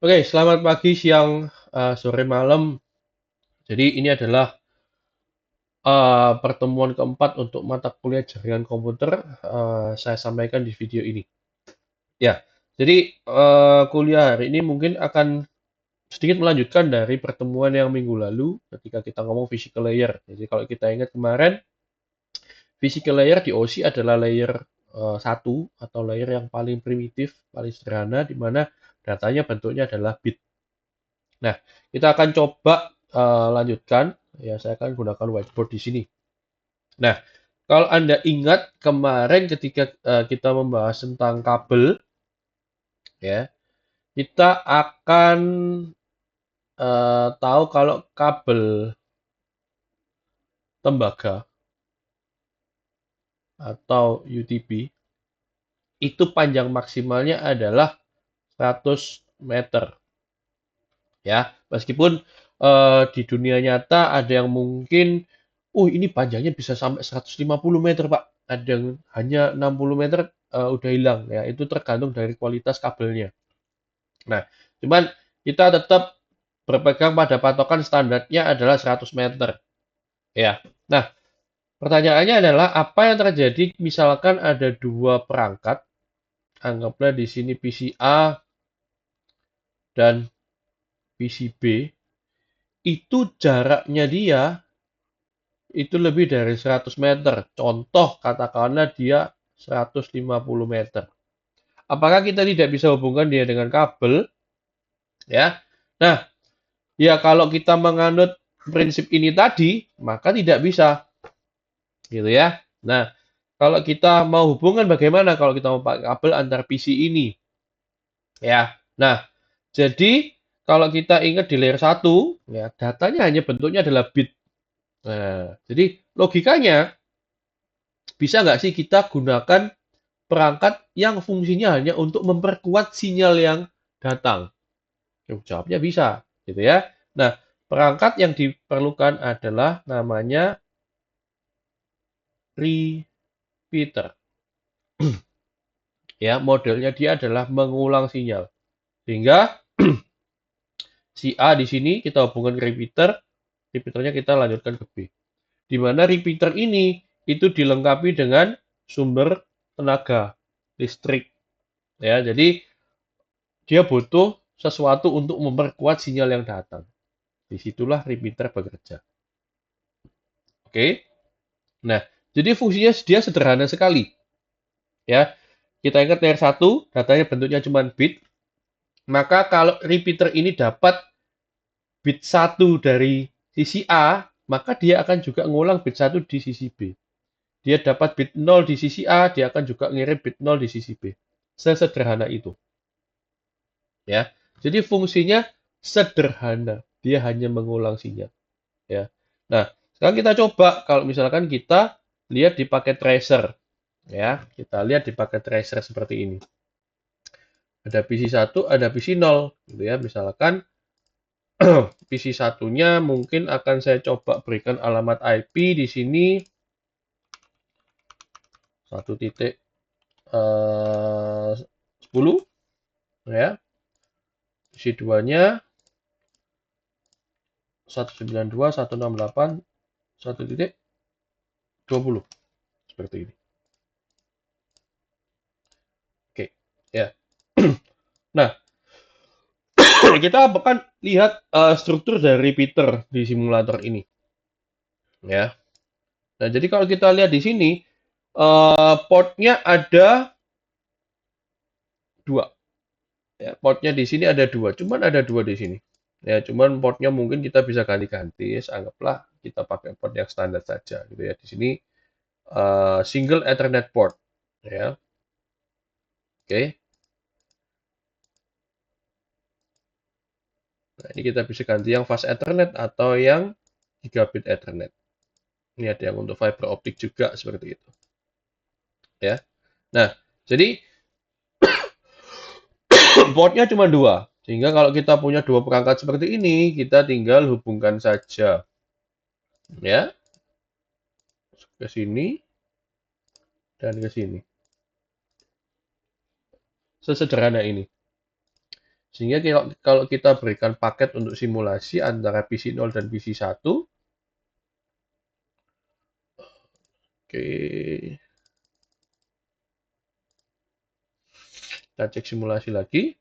Oke, selamat pagi, siang, sore, malam. Jadi ini adalah pertemuan keempat untuk mata kuliah jaringan komputer. Saya sampaikan di video ini. Ya, jadi kuliah hari ini mungkin akan sedikit melanjutkan dari pertemuan yang minggu lalu ketika kita ngomong physical layer. Jadi kalau kita ingat kemarin, physical layer di OSI adalah layer 1 atau layer yang paling primitif, paling sederhana, di mana datanya bentuknya adalah bit. Nah, kita akan coba lanjutkan. Ya, saya akan gunakan whiteboard di sini. Nah, kalau Anda ingat kemarin ketika kita membahas tentang kabel, ya, kita akan tahu kalau kabel tembaga atau UTP itu panjang maksimalnya adalah 100 meter. Ya, meskipun di dunia nyata ada yang mungkin, ini panjangnya bisa sampai 150 meter, Pak. Ada yang hanya 60 meter udah hilang ya. Itu tergantung dari kualitas kabelnya. Nah, cuman kita tetap berpegang pada patokan standarnya adalah 100 meter. Ya. Nah, pertanyaannya adalah apa yang terjadi misalkan ada dua perangkat, anggaplah di sini PC A dan PC B, itu jaraknya dia itu lebih dari 100 meter. Contoh, katakanlah dia 150 meter. Apakah kita tidak bisa hubungkan dia dengan kabel? Ya. Nah, ya kalau kita menganut prinsip ini tadi, maka tidak bisa. Gitu ya. Nah, kalau kita mau hubungan bagaimana kalau kita mau pakai kabel antar PC ini? Ya. Nah, jadi kalau kita ingat di layer 1, ya, datanya hanya bentuknya adalah bit. Nah, jadi logikanya bisa nggak sih kita gunakan perangkat yang fungsinya hanya untuk memperkuat sinyal yang datang? Jawabnya bisa, gitu ya. Nah, perangkat yang diperlukan adalah namanya repeater. Ya, modelnya dia adalah mengulang sinyal. Sehingga si A di sini kita hubungkan ke repeater, repeaternya kita lanjutkan ke B. Di mana repeater ini itu dilengkapi dengan sumber tenaga listrik. Ya, jadi dia butuh sesuatu untuk memperkuat sinyal yang datang. Disitulah repeater bekerja. Oke. Nah, jadi fungsinya dia sederhana sekali. Ya, kita ingat layer 1, datanya bentuknya cuma bit. Maka kalau repeater ini dapat bit 1 dari sisi A, maka dia akan juga ngulang bit 1 di sisi B. Dia dapat bit 0 di sisi A, dia akan juga ngirim bit 0 di sisi B. Sesederhana itu. Ya. Jadi fungsinya sederhana. Dia hanya mengulang sinyal. Ya. Nah, sekarang kita coba kalau misalkan kita lihat di paket tracer. Ya, kita lihat di paket tracer seperti ini. Ada PC1, ada PC0 gitu ya. Misalkan PC1-nya mungkin akan saya coba berikan alamat IP di sini 1.10 ya. PC2-nya 192.168.1.20 seperti ini. Oke, ya. Nah, kita akan lihat struktur dari repeater di simulator ini, ya. Nah, jadi kalau kita lihat di sini, portnya ada dua. Ya, portnya di sini ada dua, cuman ada dua di sini. Ya, cuman portnya mungkin kita bisa ganti-ganti. Anggaplah kita pakai port yang standar saja, gitu ya. Di sini single Ethernet port, ya. Oke. Nah, ini kita bisa ganti yang fast Ethernet atau yang gigabit Ethernet. Ini ada yang untuk fiber optik juga seperti itu, ya. Nah, jadi portnya cuma dua. Sehingga kalau kita punya dua perangkat seperti ini, kita tinggal hubungkan saja. Ya, ke sini dan ke sini. Sesederhana ini. Sehingga kalau kita berikan paket untuk simulasi antara PC 0 dan PC 1, oke, kita cek simulasi lagi.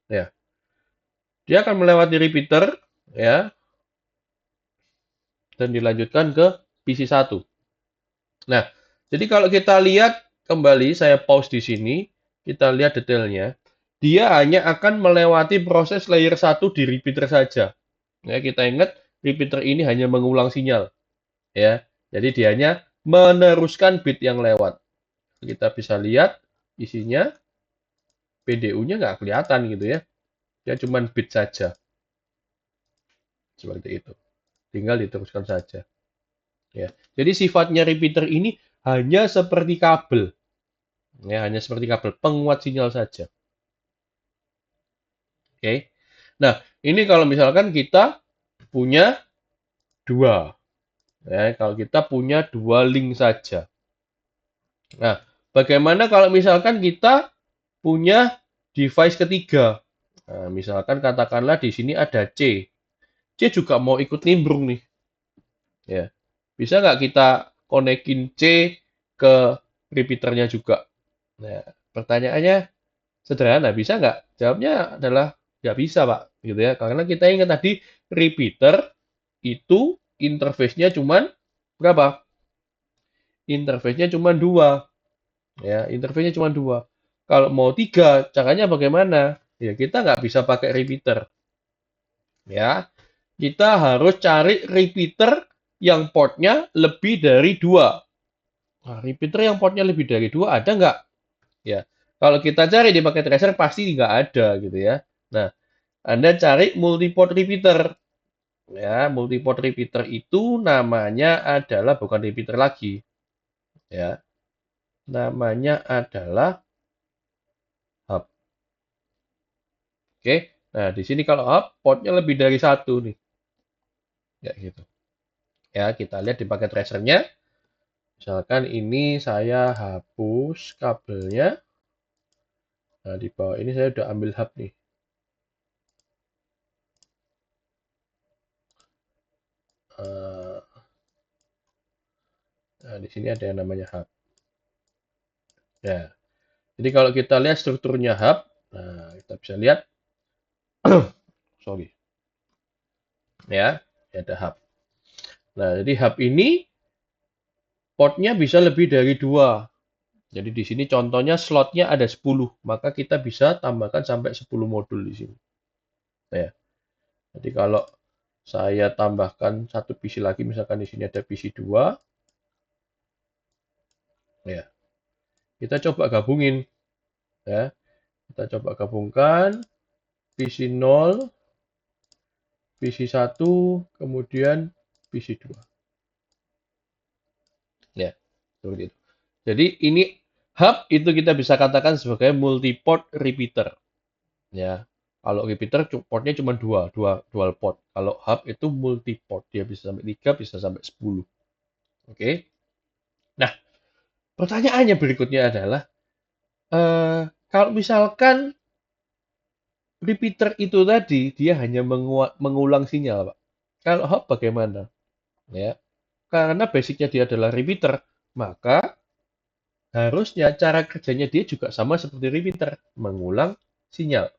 Ya, dia akan melewati repeater, ya, dan dilanjutkan ke PC 1. Nah, jadi kalau kita lihat kembali, saya pause di sini, kita lihat detailnya. Dia hanya akan melewati proses layer 1 di repeater saja. Ya, kita ingat repeater ini hanya mengulang sinyal, ya. Jadi dia hanya meneruskan bit yang lewat. Kita bisa lihat isinya, PDU-nya nggak kelihatan gitu ya. Dia cuma bit saja. Seperti itu. Tinggal diteruskan saja. Ya. Jadi sifatnya repeater ini hanya seperti kabel. Ya, hanya seperti kabel penguat sinyal saja. Oke. Nah, ini kalau misalkan kita punya dua. Ya, kalau kita punya dua link saja. Nah, bagaimana kalau misalkan kita punya device ketiga? Nah, misalkan katakanlah di sini ada C. C juga mau ikut nimbrung nih. Ya. Bisa nggak kita konekin C ke repeaternya juga? Nah, pertanyaannya sederhana, bisa nggak? Jawabnya adalah nggak bisa, Pak. Gitu ya. Karena kita ingat tadi, repeater itu interface-nya cuma berapa? Interface-nya cuma dua. Ya, interface-nya cuma dua. Kalau mau tiga, caranya bagaimana? Ya, kita nggak bisa pakai repeater. Ya, kita harus cari repeater yang portnya lebih dari dua. Nah, repeater yang portnya lebih dari dua ada nggak? Ya, kalau kita cari di paket tracer pasti nggak ada gitu ya. Nah, Anda cari multiport repeater. Ya, multiport repeater itu namanya adalah bukan repeater lagi. Ya, namanya adalah hub. Oke, nah di sini kalau hub portnya lebih dari satu nih. Ya gitu. Ya, kita lihat di paket tracernya. Misalkan ini saya hapus kabelnya. Nah, di bawah ini saya udah ambil hub nih. Nah, di sini ada yang namanya hub. Ya, jadi kalau kita lihat strukturnya hub, nah kita bisa lihat, sorry, ya, ada hub. Nah, jadi hub ini portnya bisa lebih dari dua. Jadi di sini contohnya slotnya ada 10, maka kita bisa tambahkan sampai 10 modul di sini. Ya, jadi kalau saya tambahkan satu PC lagi, misalkan di sini ada PC 2, ya, kita coba gabungin, ya, kita coba gabungkan PC 0, PC 1, kemudian PC 2. Ya, seperti itu. Jadi ini hub itu kita bisa katakan sebagai multiport repeater. Ya, kalau repeater portnya cuma dual port. Kalau hub itu multiport, dia bisa sampai 3, bisa sampai 10. Oke. Nah, pertanyaannya berikutnya adalah, kalau misalkan repeater itu tadi dia hanya mengulang sinyal, Pak. Kalau hub bagaimana? Ya, karena basicnya dia adalah repeater, maka harusnya cara kerjanya dia juga sama seperti repeater, mengulang sinyal.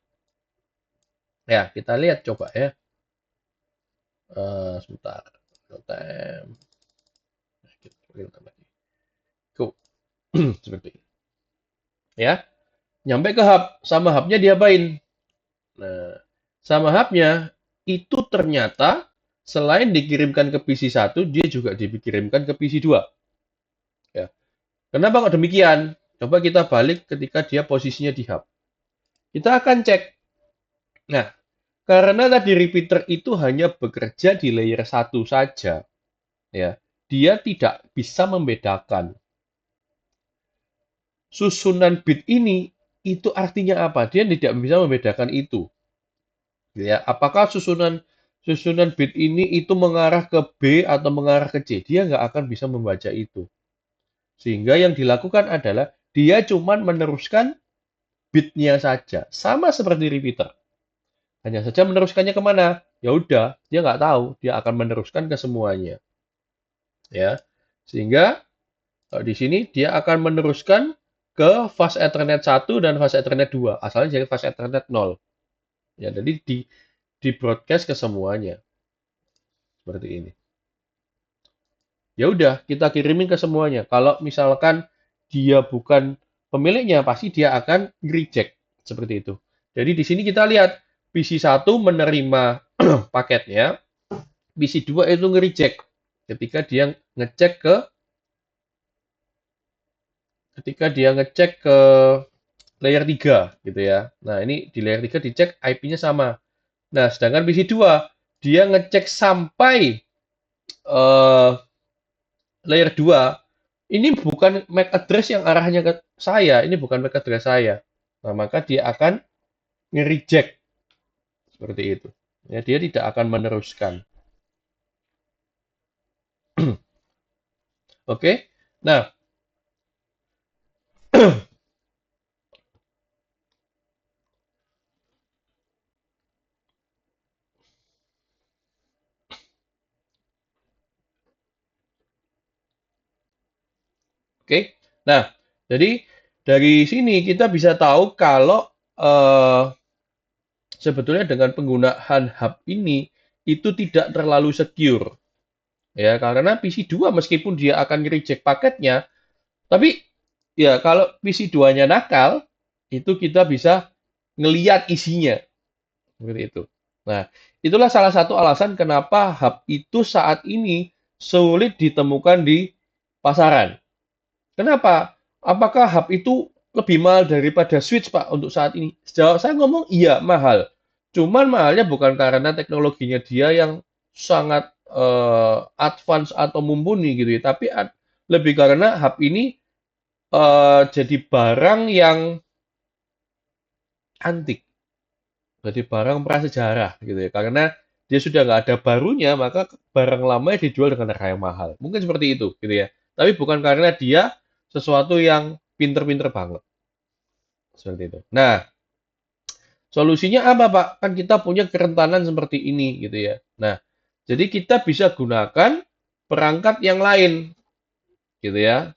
Ya, kita lihat coba ya. Sebentar. Time. Go. Seperti ini. Ya, nyampe ke hub, sama hubnya diapain? Nah, sama hubnya itu ternyata selain dikirimkan ke PC 1, dia juga dikirimkan ke PC 2. Ya. Kenapa kok demikian? Coba kita balik ketika dia posisinya di hub. Kita akan cek. Nah, karena tadi repeater itu hanya bekerja di layer 1 saja, ya, dia tidak bisa membedakan susunan bit ini itu artinya apa. Dia tidak bisa membedakan itu. Ya, apakah susunan bit ini itu mengarah ke B atau mengarah ke C? Dia nggak akan bisa membaca itu. Sehingga yang dilakukan adalah dia cuma meneruskan bitnya saja, sama seperti repeater. Hanya saja meneruskannya kemana? Ya udah, dia nggak tahu, dia akan meneruskan ke semuanya, ya. Sehingga di sini dia akan meneruskan ke fast Ethernet 1 dan fast Ethernet 2, asalnya jadi fast Ethernet 0. Ya, jadi di broadcast ke semuanya seperti ini. Ya udah, kita kirimin ke semuanya. Kalau misalkan dia bukan pemiliknya, pasti dia akan reject seperti itu. Jadi di sini kita lihat PC1 menerima paketnya, PC2 itu nge-reject ketika dia ngecek ke layer 3 gitu ya. Nah, ini di layer 3 dicek IP-nya sama. Nah, sedangkan PC2 dia ngecek sampai layer 2. Ini bukan MAC address yang arahnya ke saya, ini bukan MAC address saya. Nah, maka dia akan nge-reject seperti itu. Ya, dia tidak akan meneruskan. Oke. Nah, oke. Nah, jadi dari sini kita bisa tahu kalau sebetulnya dengan penggunaan hub ini itu tidak terlalu secure. Ya, karena PC2 meskipun dia akan nge-reject paketnya, tapi ya kalau PC2-nya nakal, itu kita bisa ngeliat isinya. Seperti itu. Nah, itulah salah satu alasan kenapa hub itu saat ini sulit ditemukan di pasaran. Kenapa? Apakah hub itu lebih mahal daripada switch, Pak, untuk saat ini? Sejauh saya ngomong iya, mahal. Cuman mahalnya bukan karena teknologinya dia yang sangat advance atau mumpuni gitu ya, tapi lebih karena hub ini jadi barang yang antik. Jadi barang prasejarah gitu ya. Karena dia sudah nggak ada barunya, maka barang lamanya dijual dengan harga yang mahal. Mungkin seperti itu gitu ya. Tapi bukan karena dia sesuatu yang pinter-pinter banget. Seperti itu. Nah, solusinya apa, Pak? Kan kita punya kerentanan seperti ini gitu ya. Nah, jadi kita bisa gunakan perangkat yang lain gitu ya.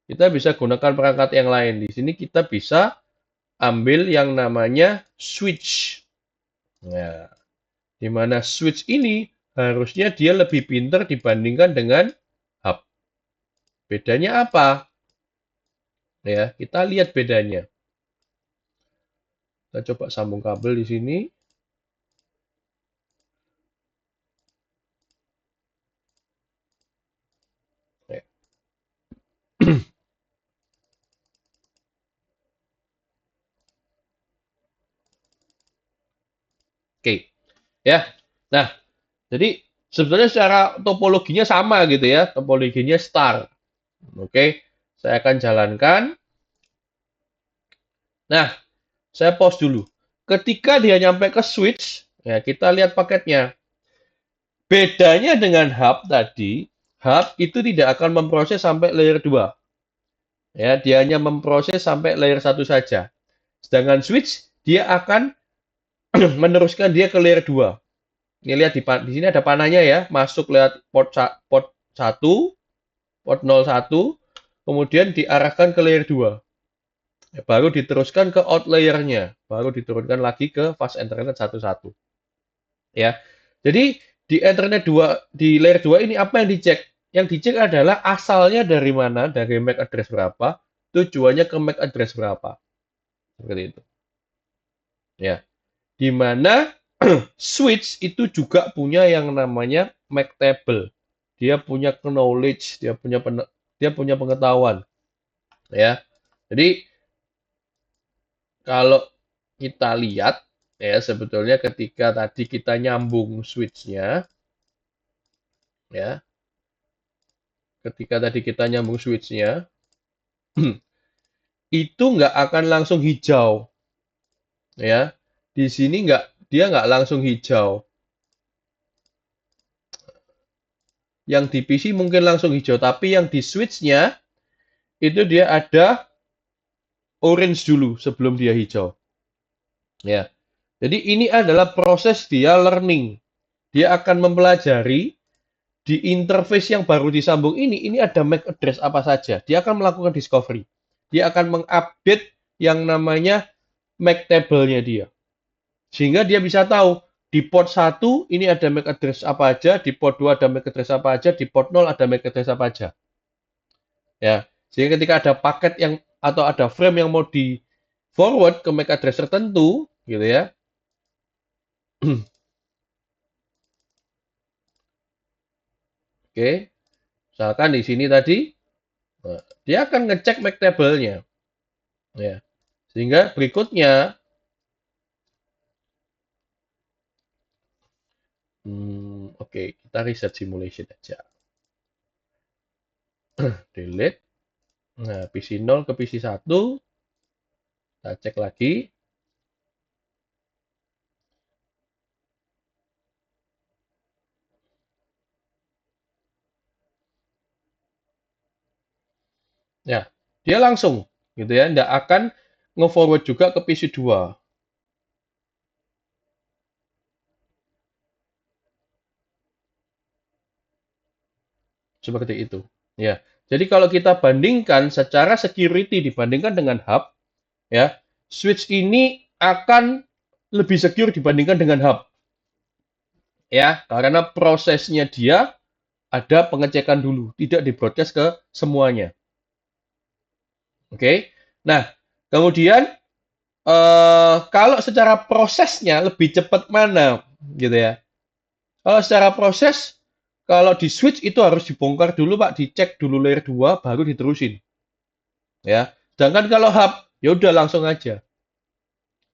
Kita bisa gunakan perangkat yang lain. Di sini kita bisa ambil yang namanya switch. Nah, di mana switch ini harusnya dia lebih pintar dibandingkan dengan hub. Bedanya apa? Ya, kita lihat bedanya. Kita coba sambung kabel di sini. Oke, ya. Nah, jadi sebetulnya secara topologinya sama gitu ya, topologinya star. Oke, saya akan jalankan. Nah, saya pause dulu. Ketika dia nyampe ke switch, ya kita lihat paketnya. Bedanya dengan hub tadi, hub itu tidak akan memproses sampai layer 2. Ya, dia hanya memproses sampai layer 1 saja. Sedangkan switch, dia akan meneruskan dia ke layer 2. Ini lihat di sini ada panahnya ya, masuk lewat port 1, port 01, kemudian diarahkan ke layer 2. Ya, baru diteruskan ke out layer-nya, baru diturunkan lagi ke fast Ethernet 1.1. Ya. Jadi di Ethernet 2 di layer 2 ini apa yang dicek? Yang dicek adalah asalnya dari mana, dari MAC address berapa, tujuannya ke MAC address berapa. Seperti itu. Ya. Di mana switch itu juga punya yang namanya MAC table. Dia punya knowledge, dia punya pengetahuan. Ya. Jadi kalau kita lihat ya sebetulnya ketika tadi kita nyambung switch-nya ya, ketika tadi kita nyambung switch-nya itu nggak akan langsung hijau ya. Di sini dia nggak langsung hijau. Yang di PC mungkin langsung hijau, tapi yang di switch-nya itu dia ada orange dulu sebelum dia hijau. Ya. Jadi ini adalah proses dia learning. Dia akan mempelajari di interface yang baru disambung ini ada MAC address apa saja. Dia akan melakukan discovery. Dia akan mengupdate yang namanya MAC table-nya dia. Sehingga dia bisa tahu di port 1 ini ada MAC address apa aja, di port 2 ada MAC address apa aja, di port 0 ada MAC address apa aja. Ya. Sehingga ketika ada paket yang atau ada frame yang mau di forward ke MAC address tertentu, gitu ya. Oke, misalkan di sini tadi dia akan ngecek MAC table-nya. Ya. Sehingga berikutnya oke, kita reset simulation aja. Delete. Nah, PC 0 ke PC 1. Kita cek lagi. Ya, dia langsung gitu ya, nggak akan nge-forward juga ke PC 2. Seperti itu. Ya. Jadi kalau kita bandingkan secara security dibandingkan dengan hub, ya, switch ini akan lebih secure dibandingkan dengan hub. Ya, karena prosesnya dia ada pengecekan dulu, tidak di-broadcast ke semuanya. Oke. Nah, kemudian kalau secara prosesnya lebih cepat mana gitu ya. Kalau secara proses, kalau di switch itu harus dibongkar dulu Pak, dicek dulu layer 2 baru diterusin. Ya. Sedangkan kalau hub, ya udah langsung aja.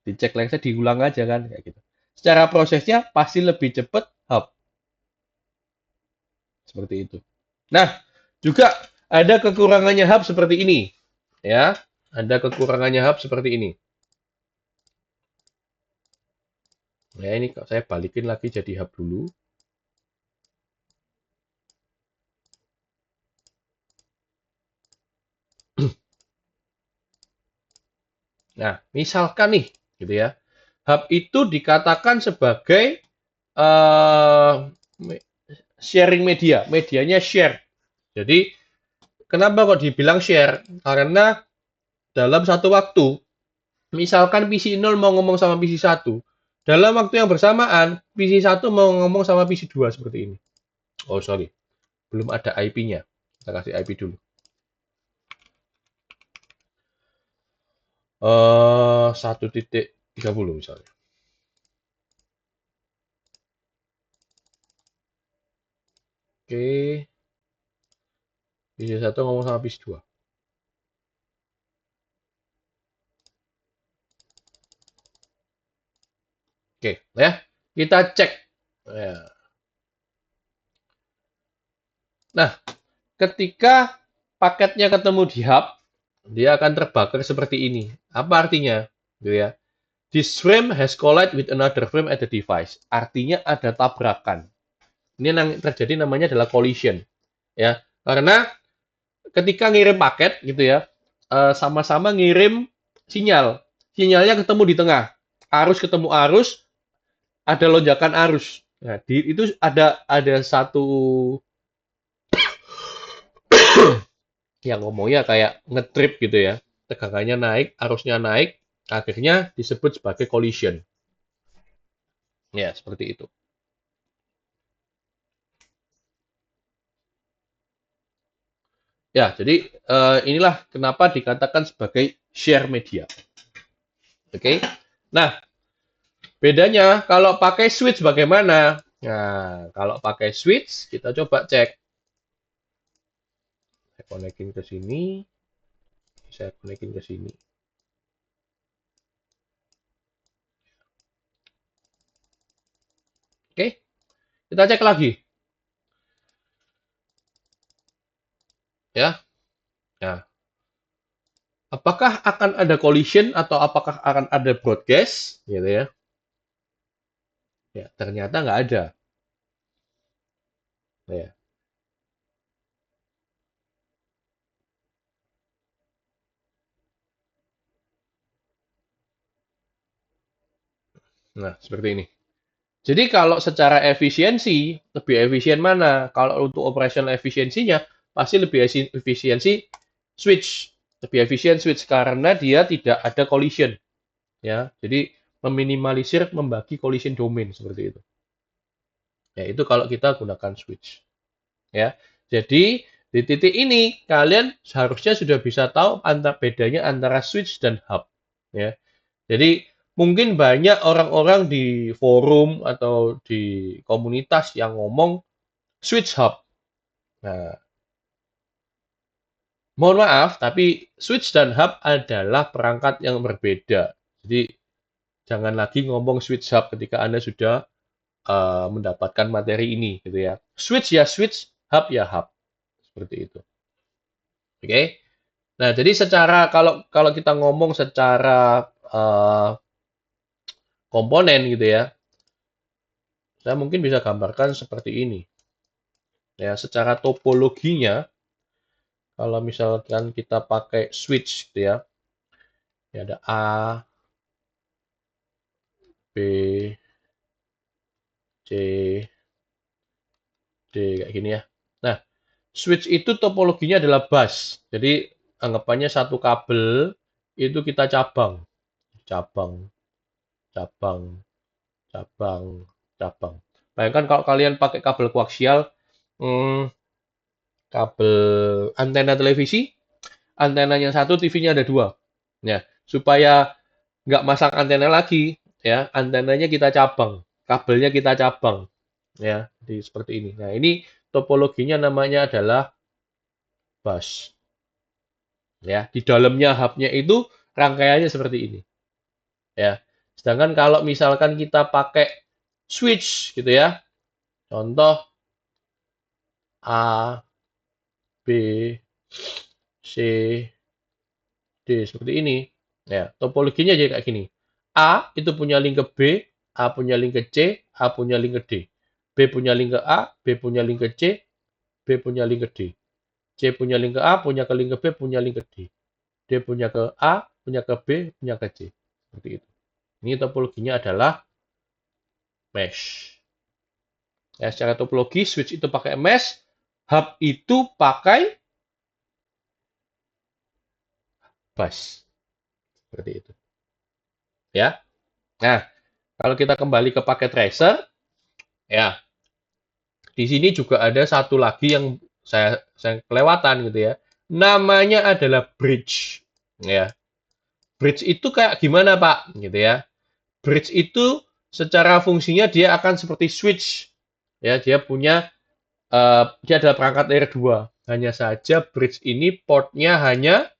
Dicek langsung diulang aja kan kayak gitu. Secara prosesnya pasti lebih cepat hub. Seperti itu. Nah, juga ada kekurangannya hub seperti ini. Ya, ada kekurangannya hub seperti ini. Ya, ini kok saya balikin lagi jadi hub dulu. Nah, misalkan nih, gitu ya, hub itu dikatakan sebagai uh, sharing media, medianya share. Jadi, kenapa kok dibilang share? Karena dalam satu waktu, misalkan PC 0 mau ngomong sama PC 1, dalam waktu yang bersamaan, PC 1 mau ngomong sama PC 2 seperti ini. Oh, sorry. Belum ada IP-nya. Kita kasih IP dulu. 1.30 misalnya. Oke. PC 1 ngomong sama PC 2. Oke, ya. Kita cek. Ya. Nah, ketika paketnya ketemu di hub, dia akan terbakar seperti ini. Apa artinya? Gitu ya. This frame has collided with another frame at the device. Artinya ada tabrakan. Ini yang terjadi namanya adalah collision. Ya, karena ketika ngirim paket gitu ya, sama-sama ngirim sinyal. Sinyalnya ketemu di tengah. Arus ketemu arus, ada lonjakan arus. Nah, itu ada satu yang ngomongnya kayak ngetrip gitu ya. Tegangannya naik, arusnya naik, akhirnya disebut sebagai collision. Ya, seperti itu. Ya, jadi inilah kenapa dikatakan sebagai share media. Oke. Nah, bedanya kalau pakai switch bagaimana? Nah, kalau pakai switch, kita coba cek. Saya konekin ke sini. Saya konekin ke sini. Oke. Kita cek lagi. Ya. Nah, apakah akan ada collision atau apakah akan ada broadcast? Gitu ya. Ya, ternyata nggak ada. Ya. Nah, seperti ini. Jadi kalau secara efisiensi, lebih efisien mana? Kalau untuk operational efisiensinya, pasti lebih efisiensi switch. Lebih efisien switch karena dia tidak ada collision. Ya, jadi meminimalisir membagi collision domain seperti itu. Ya, itu kalau kita gunakan switch. Ya, jadi di titik ini kalian seharusnya sudah bisa tahu bedanya antara switch dan hub. Ya, jadi mungkin banyak orang-orang di forum atau di komunitas yang ngomong switch hub. Nah, mohon maaf, tapi switch dan hub adalah perangkat yang berbeda. Jadi jangan lagi ngomong switch hub ketika Anda sudah mendapatkan materi ini, gitu ya. Switch ya switch, hub ya hub, seperti itu. Oke. Okay? Nah, jadi secara kalau kalau kita ngomong secara komponen gitu ya, saya mungkin bisa gambarkan seperti ini. Ya, secara topologinya, kalau misalkan kita pakai switch gitu ya, ya ada A, B, C, D kayak gini ya. Nah, switch itu topologinya adalah bus. Jadi anggapannya satu kabel itu kita cabang, cabang, cabang, cabang, cabang. Bayangkan kalau kalian pakai kabel koaksial, kabel antena televisi, antenanya satu, TV-nya ada dua. Ya, supaya nggak masang antena lagi, ya, antenanya kita cabang, kabelnya kita cabang, ya, seperti ini. Nah, ini topologinya namanya adalah bus. Ya, di dalamnya hubnya itu rangkaiannya seperti ini. Ya, sedangkan kalau misalkan kita pakai switch gitu ya, contoh A, B, C, D seperti ini. Ya, topologinya jadi kayak gini. A itu punya link ke B, A punya link ke C, A punya link ke D. B punya link ke A, B punya link ke C, B punya link ke D. C punya link ke A, punya ke link ke B, punya link ke D. D punya ke A, punya ke B, punya ke C. Seperti itu. Ini topologinya adalah mesh. Ya, secara topologi, switch itu pakai mesh, hub itu pakai bus. Seperti itu. Ya. Nah, kalau kita kembali ke paket tracer, ya, di sini juga ada satu lagi yang saya kelewatan gitu ya. Namanya adalah bridge. Ya. Bridge itu kayak gimana, Pak? Gitu ya. Bridge itu secara fungsinya dia akan seperti switch. Ya, dia adalah perangkat layer 2. Hanya saja bridge ini portnya hanya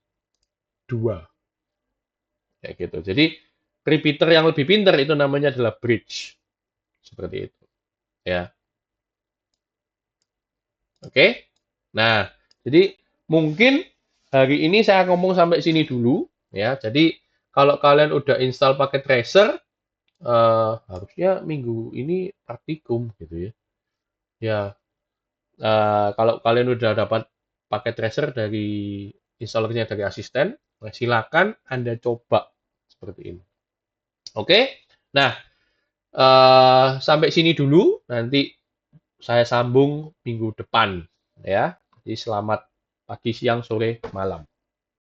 2. Kayak gitu. Jadi repeater yang lebih pintar itu namanya adalah bridge. Seperti itu. Ya. Oke. Nah, jadi mungkin hari ini saya ngomong sampai sini dulu ya. Jadi kalau kalian udah install paket tracer, harusnya minggu ini praktikum gitu ya. Ya, kalau kalian udah dapat paket tracer dari installernya dari asisten, nah silakan Anda coba seperti ini. Oke. Nah, sampai sini dulu. Nanti saya sambung minggu depan ya. Jadi selamat pagi, siang, sore, malam.